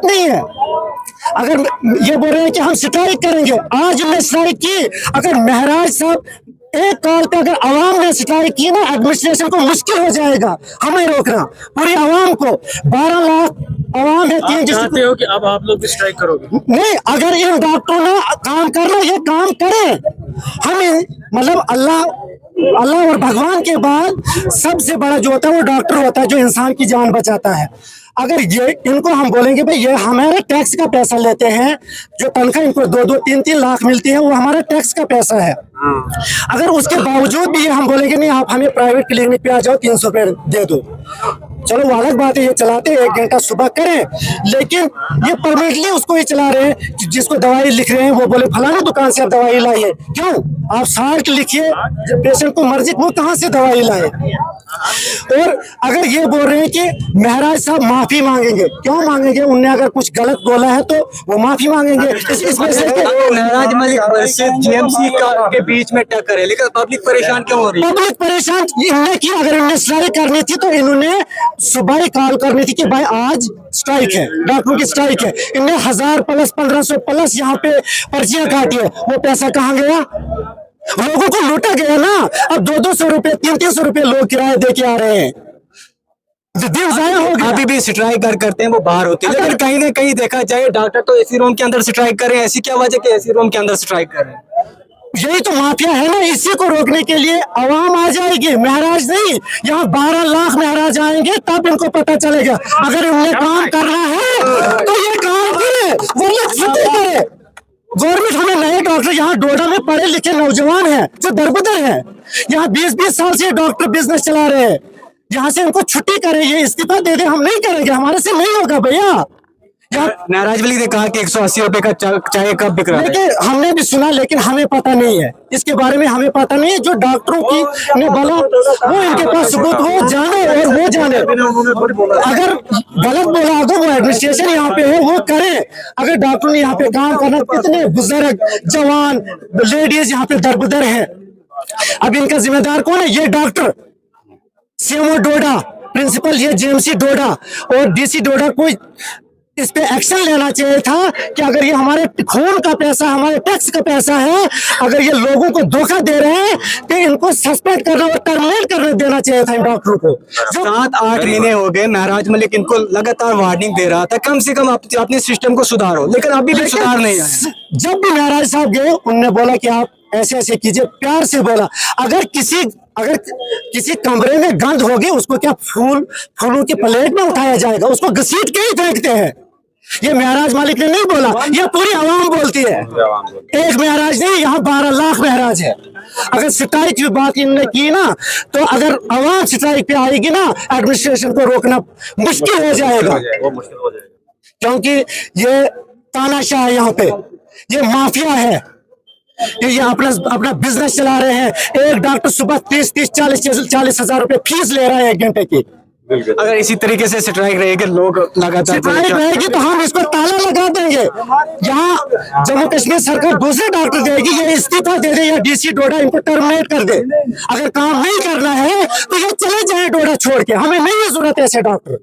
बात नहीं है। अगर ये बोल रहे हैं कि हम स्ट्राइक करेंगे, आज हमने स्ट्राइक की, अगर महराज साहब एक कॉल पे अगर आवाम ने स्ट्राइक की ना, एडमिनिस्ट्रेशन को मुश्किल हो जाएगा हमें रोकना, पूरी आवाम को। 12 लाख आवाम है। आप चाहते हो कि अब आप लोग भी स्ट्राइक करोगे? नहीं, अगर इन डॉक्टरों ने काम करना, ये काम करें। हमें मतलब अल्लाह और भगवान के बाद सबसे बड़ा जो होता है वो डॉक्टर होता है, जो इंसान की जान बचाता है। अगर ये इनको हम बोलेंगे भाई ये हमारे टैक्स का पैसा लेते हैं, जो तनख्वाह इनको 2-2, 3-3 लाख मिलती है, वो हमारा टैक्स का पैसा है। अगर उसके बावजूद भी ये हम बोलेंगे नहीं आप हमें प्राइवेट क्लिनिक पे आ जाओ, 300 रुपये दे दो, चलो वो अलग बात है, ये चलाते हैं 1 घंटा सुबह करें, लेकिन ये परमानेंटली उसको ही चला रहे हैं। जिसको दवाई लिख रहे हैं वो बोले फलाना दुकान से आप दवाई लाइए। क्यों? आप 60 लिखिए, पेशेंट को मर्जी, वो कहाँ से दवाई लाए? और अगर ये बोल रहे हैं कि महराज साहब माफी मांगेंगे, क्यों मांगेंगे? उनने अगर कुछ गलत बोला है तो वो माफी मांगेंगे। इसमें से महराज मलिक वर्सेस जीएमसी के बीच में टक्कर है, लेकिन पब्लिक परेशान क्यों हो रही है? पब्लिक परेशान इन्होंने की, अगर इन्हें स्ट्राइक करनी थी तो इन्होंने सुबह ही कॉल करनी थी कि भाई आज स्ट्राइक है, डॉक्टरों की स्ट्राइक है। इन्हें 1000 प्लस 1500 प्लस यहाँ पे पर्चियां काटी है, वो पैसा कहाँ गया? लोगों को लूटा गया ना। अब 200-200 रुपए, 300-300 रुपए लोग किराया दे के आ रहे हैं, दिन जाया हो गया। अभी भी स्ट्राइक करते हैं, वो बाहर होते हैं, लेकिन कहीं ना कहीं देखा जाए डॉक्टर तो एसी रूम के अंदर स्ट्राइक कर रहे हैं। ऐसी क्या वजह कि एसी रूम के अंदर स्ट्राइक कर रहे हैं? यही तो माफिया है ना। इसी को रोकने के लिए आवाम आ जाएगी, महराज नहीं। यहाँ 12 लाख महराज आएंगे, तब इनको पता चलेगा। अगर इन्हें काम करना है तो ये काम करे, वरना छुट्टी करे। गवर्नमेंट हमें नए डॉक्टर, यहाँ डोडा में पढ़े लिखे नौजवान हैं जो दरबदर हैं, यहाँ 20-20 साल से डॉक्टर बिजनेस चला रहे हैं, यहाँ से इनको छुट्टी करे, ये इस्तीफा दे दे। हम नहीं करेंगे, हमारे से नहीं होगा भैया। महराज मलिक ने कहा कि 180 रुपए का चाय कब बिक रहा है? लेकिन हमने भी सुना, लेकिन हमें पता नहीं है इसके बारे में, हमें पता नहीं है। जो डॉक्टरों की ने बोला वो इनके पास सबूत, वो जाने और वो जाने। अगर गलत बोला होगा, वो एडमिनिस्ट्रेशन यहाँ पे है, वो करे। अगर डॉक्टरों ने यहाँ पे काम करना, कितने बुजुर्ग जवान लेडीज यहाँ पे दरबदर है। अब इनका जिम्मेदार कौन है? ये डॉक्टर, सीएमओ डोडा, प्रिंसिपल ये जेएमसी डोडा और डीसी डोडा को इस पे एक्शन लेना चाहिए था कि अगर ये हमारे खून का पैसा, हमारे टैक्स का पैसा है, अगर ये लोगों को धोखा दे रहे हैं तो इनको सस्पेंड करना और टर्मिनेट करने देना चाहिए था इन डॉक्टरों को। 7-8 महीने हो गए महराज मलिक इनको लगातार वार्निंग दे रहा था कम से कम अपने सिस्टम को सुधारो, लेकिन अभी भी सुधार नहीं आया। जब भी महराज साहब गए, उन्होंने बोला कि आप ऐसे ऐसे कीजिए, प्यार से बोला। अगर किसी कमरे में गंद होगी, उसको क्या फूलों की प्लेट में उठाया जाएगा? उसको घसीट के ही फेंकते हैं। ये महराज मालिक ने नहीं बोला, ये पूरी आवाम बोलती है। एक महराज नहीं, यहाँ 12 लाख महराज है। अगर स्ट्राइक की बात इन्होंने की ना, तो अगर आवाम स्ट्राइक पे आएगी ना, एडमिनिस्ट्रेशन को रोकना मुश्किल हो जाएगा। क्योंकि ये तानाशाह है, यहाँ पे ये माफिया है, ये अपना बिजनेस चला रहे हैं। एक डॉक्टर सुबह 30-40 हजार रुपए फीस ले रहा है 1 घंटे की। अगर इसी तरीके से स्ट्राइक रहेगी, लोग लगातार स्ट्राइक रहेगी तो हम इसको ताला लगा देंगे। यहाँ जम्मू कश्मीर सरकार दूसरे डॉक्टर देगी, ये इस्तीफा दे दे या डीसी डोडा इनको टर्मिनेट कर दे। अगर काम नहीं करना है तो ये चले जाए डोडा छोड़ के, हमें नहीं है जरूरत ऐसे डॉक्टर।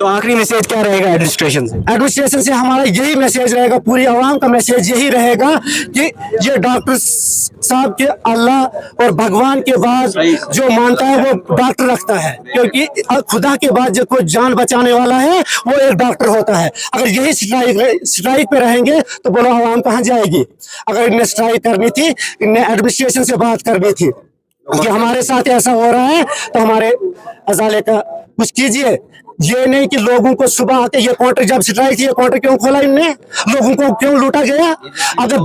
तो आखिरी मैसेज क्या रहेगा एडमिनिस्ट्रेशन से? एडमिनिस्ट्रेशन से हमारा यही मैसेज रहेगा, पूरी आवाम का मैसेज यही रहेगा कि ये डॉक्टर साहब के अल्लाह और भगवान के बाद जो मानता है वो डॉक्टर रखता है, क्योंकि खुदा के बाद जो कोई जान बचाने वाला है वो एक डॉक्टर होता है। अगर यही स्ट्राइक पे रहेंगे तो बोलो आवाम कहाँ जाएगी? अगर इन्हें स्ट्राइक करनी थी, इन्हें एडमिनिस्ट्रेशन से बात करनी थी कि हमारे साथ ऐसा हो रहा है तो हमारे अजाले का कुछ कीजिए। ये नहीं कि लोगों को सुबह आते, ये काउंटर जब स्ट्राइक थी, ये काउंटर क्यों खोला इनने? लोगों को क्यों लूटा गया? अगर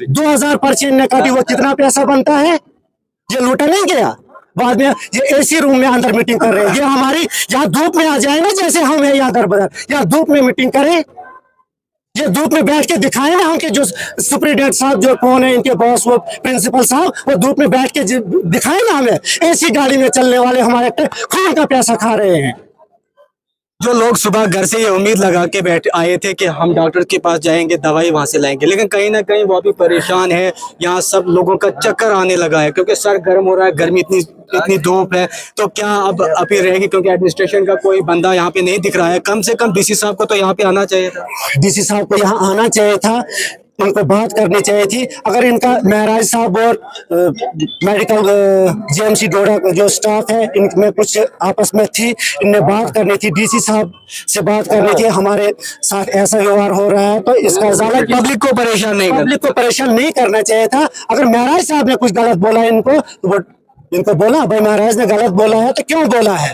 2000 पर्ची इनने काटी, वो कितना पैसा बनता है? ये लूटा नहीं गया? बाद में ये एसी रूम में अंदर मीटिंग कर रहे हैं। ये हमारी यहाँ धूप में आ जाए ना, जैसे हम है यहाँ दरबदर, यहाँ धूप में मीटिंग करें, ये धूप में बैठ के दिखाए ना उनके जो सुप्रीडेंट साहब जो कौन है, इनके बॉस, वो प्रिंसिपल साहब, वो धूप में बैठ के दिखाए ना हमें। ऐसी गाड़ी में चलने वाले हमारे खून का पैसा खा रहे हैं। जो लोग सुबह घर से ये उम्मीद लगा के बैठ आए थे कि हम डॉक्टर के पास जाएंगे, दवाई वहां से लाएंगे, लेकिन कहीं ना कहीं वो भी परेशान है। यहाँ सब लोगों का चक्कर आने लगा है क्योंकि सर गर्म हो रहा है, गर्मी इतनी धूप है। तो क्या अब अपील रहेगी, क्योंकि एडमिनिस्ट्रेशन का कोई बंदा यहाँ पे नहीं दिख रहा है। कम से कम डीसी साहब को तो यहाँ पे आना चाहिए था। डीसी साहब को यहाँ आना चाहिए था, उनको बात करनी चाहिए थी। अगर इनका महराज साहब और मेडिकल जेएमसी डोडा का जो स्टाफ है, इनमें कुछ आपस में थी, इनने बात करनी थी, डीसी साहब से बात करनी थी। हमारे साथ ऐसा व्यवहार हो रहा है तो इसका पब्लिक को परेशान नहीं करना। पब्लिक को परेशान नहीं करना चाहिए था। अगर महराज साहब ने कुछ गलत बोला इनको, तो वो इनको बोला भाई महाराज ने गलत बोला है तो क्यों बोला है।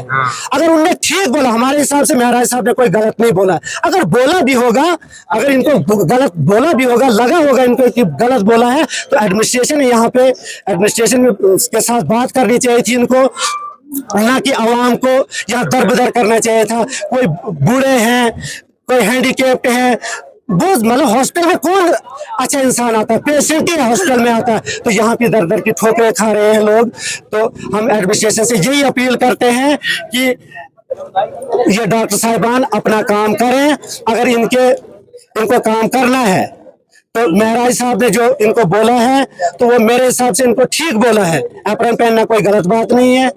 अगर उनने ठीक बोला, हमारे हिसाब से महराज साहब ने कोई गलत नहीं बोला। अगर बोला भी होगा, अगर इनको गलत बोला भी होगा, लगा होगा इनको कि गलत बोला है, तो एडमिनिस्ट्रेशन यहाँ पे एडमिनिस्ट्रेशन में उसके साथ बात करनी चाहिए थी इनको, ना कि आवाम को यहाँ दरबदर करना चाहिए था। कोई बूढ़े हैं, कोई हैंडीकैप्ड है, बहुत मतलब हॉस्पिटल में कौन अच्छा इंसान आता है, पेशेंट ही हॉस्पिटल में आता है, तो यहाँ पे दर दर की ठोकरें खा रहे हैं लोग। तो हम एडमिनिस्ट्रेशन से यही अपील करते हैं कि ये डॉक्टर साहिबान अपना काम करें। अगर इनको काम करना है तो महराज साहब ने जो इनको बोला है तो वो मेरे हिसाब से इनको ठीक बोला है। एप्रन पहनना कोई गलत बात नहीं है।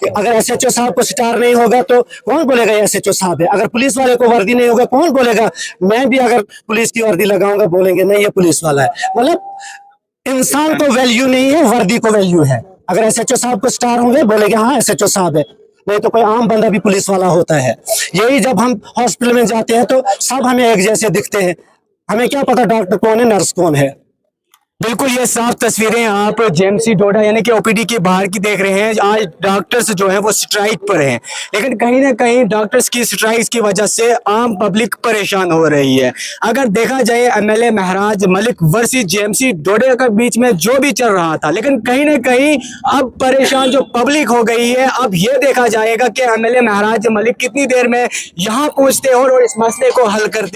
अगर एसएचओ साहब को स्टार नहीं होगा तो कौन बोलेगा एसएचओ साहब है। अगर पुलिस वाले को वर्दी नहीं होगा कौन बोलेगा। मैं भी अगर पुलिस की वर्दी लगाऊंगा बोलेंगे नहीं ये पुलिस वाला है। मतलब इंसान को वैल्यू नहीं है, वर्दी को वैल्यू है। अगर एसएचओ साहब को स्टार होंगे बोलेंगे हाँ एसएचओ साहब है, नहीं तो कोई आम बंदा भी पुलिस वाला होता है। यही जब हम हॉस्पिटल में जाते हैं तो सब हमें एक जैसे दिखते हैं, हमें क्या पता डॉक्टर कौन है, नर्स कौन है। बिल्कुल ये साफ तस्वीरें आप जेएमसी डोडा यानी कि ओपीडी के बाहर की देख रहे हैं। आज डॉक्टर्स जो है वो स्ट्राइक पर हैं, लेकिन कहीं ना कहीं डॉक्टर्स की स्ट्राइक की वजह से आम पब्लिक परेशान हो रही है। अगर देखा जाए एमएलए महराज मलिक वर्सेस जेएमसी डोडा के बीच में जो भी चल रहा था, लेकिन कहीं ना कहीं अब परेशान जो पब्लिक हो गई है। अब ये देखा जाएगा कि एमएलए महराज मलिक कितनी देर में यहाँ पहुंचते और इस मसले को हल करते।